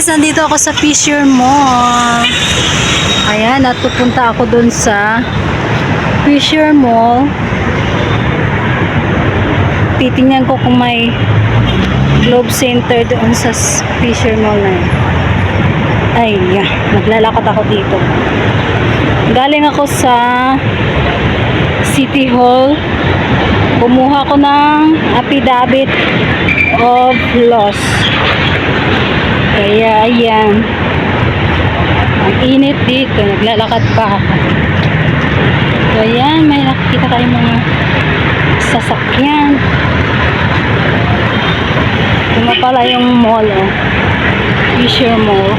Guys, nandito ako sa Fisher Mall. Ayan, at pupunta ako dun sa Fisher Mall. Titingnan ko kung may Globe Center doon sa Fisher Mall na yun. Ay, naglalakad ako dito. Galing ako sa City Hall. Kumuha ko ng affidavit of loss. Kaya ayan, ang init dito, naglalakad pa ako. So ayan, may nakikita kayong mga sasakyan. Ito na pala yung mall, Fisher Mall.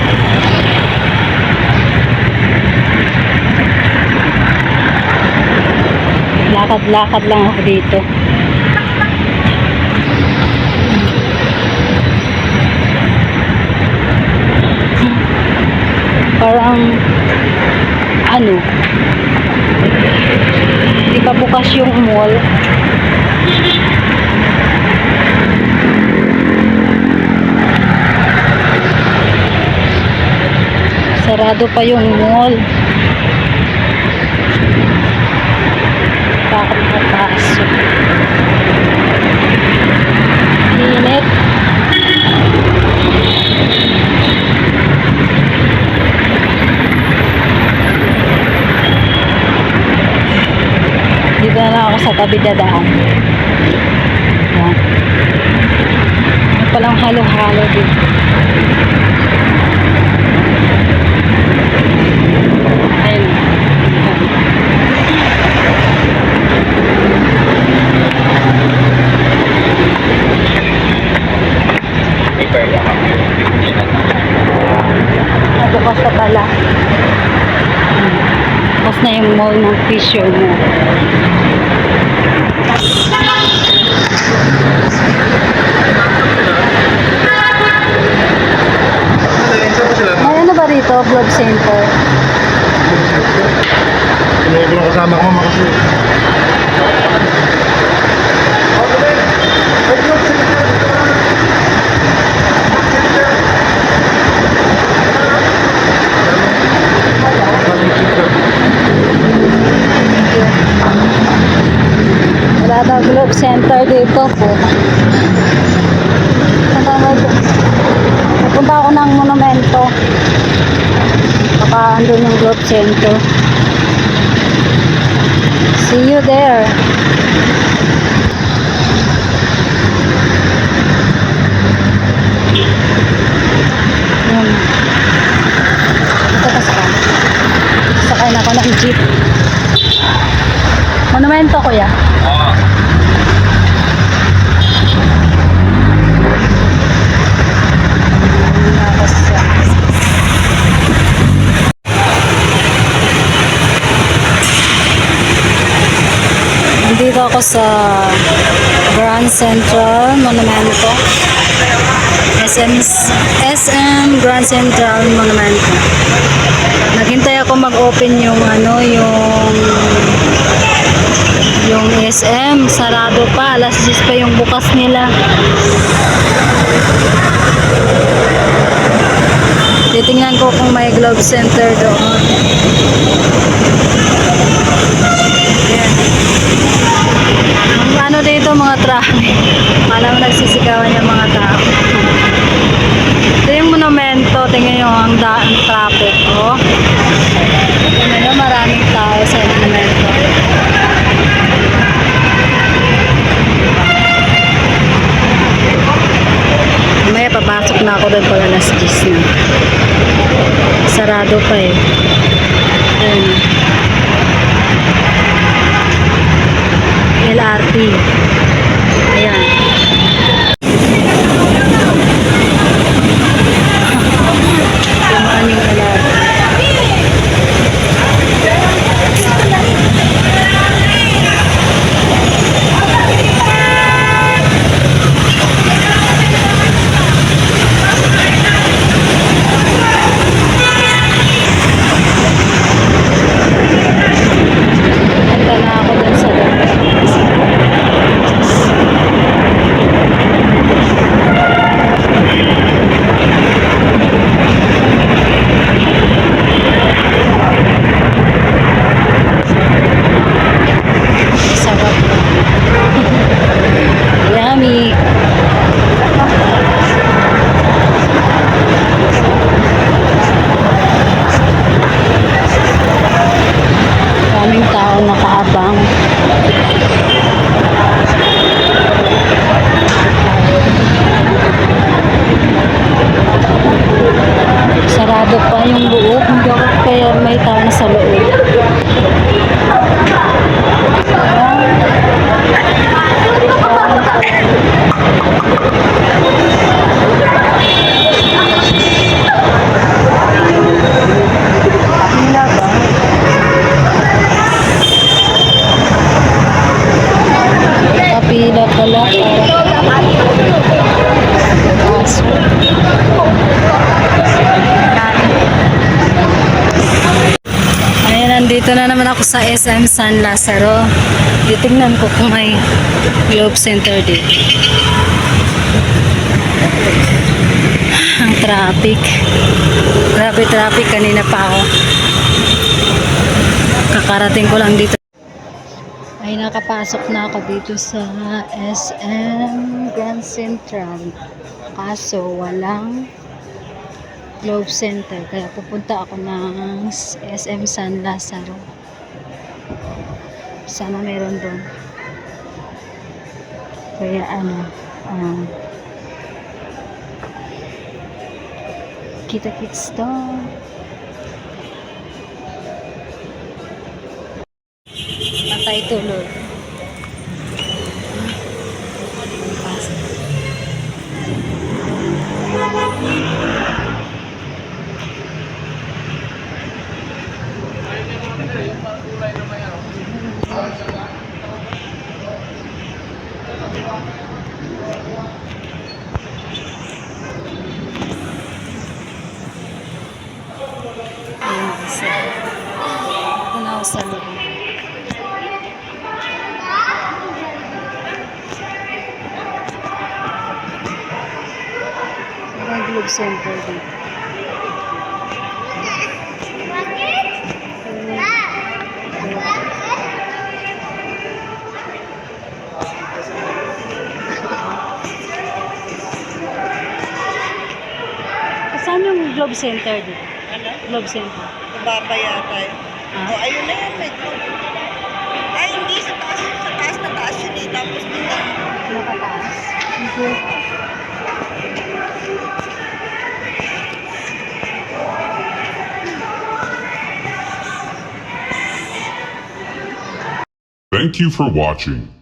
Lakad-lakad lang ako dito. Parang di pa bukas yung mall. Sarado pa yung mall. Bakit napasok? Init. Dito na lang ako sa tabi dadaan. Yan. May palang halo-halo dito. Ayun. Bukas na pala. Bukas na yung mall ng Fisher Mall. May ano ba rito? Globe Center? Kung kasama ko makasi. Wala daw Globe Center dito po. Napunta ako ng monumento. Baka andun yung Globe Center. See you there. Yun. Ito pa sakay na ako ng jeep. Monumento, kuya. Nandito ako sa Grand Central Monumento. SM Grand Central Monumento. Naghintay ako mag-open yung yung SM, sarado pa, alas 10 pa yung bukas nila. Titingnan ko kung may Globe Center doon. Ayan. Ang dito mga traffic, alam mo nagsisigawan yung mga tao. Ito yung monumento, tingnan nyo ang traffic. Tingnan nyo, maraming tao sa monumento. Mamaya papasok na ako doon pala alas 10 na. Sarado pa eh. Ayan. LRT. Ayan. Tumaan yung LRT. Punta na ako dun sa Sarado pa yung loob. Hindi ako kaya may tao na sa loob. Pila ba? Kapila pala. Kaso. Ayan, nandito na naman ako sa SM San Lazaro. Titignan ko kung may Globe Center dito. Ang traffic. Grabe traffic. Kanina pa ako. Kakarating ko lang dito. Ay, nakapasok na ako dito sa SM Grand Central. Kaso, walang Globe Center. Kaya pupunta ako ng SM San Lazaro. Sana meron doon. Kaya kita-kits to. Patay tuloy. Ayan, isa. Ito na ako sa loob. May Globe Center dito. Saan yung Globe Center dito? Ano? Globe Center. Baba yata yun. Ah? O, ayun na yun. May club. Ay, hindi. Sa taas na taas yun eh. Tapos dito. Nakataas. Hindi. Thank you for watching.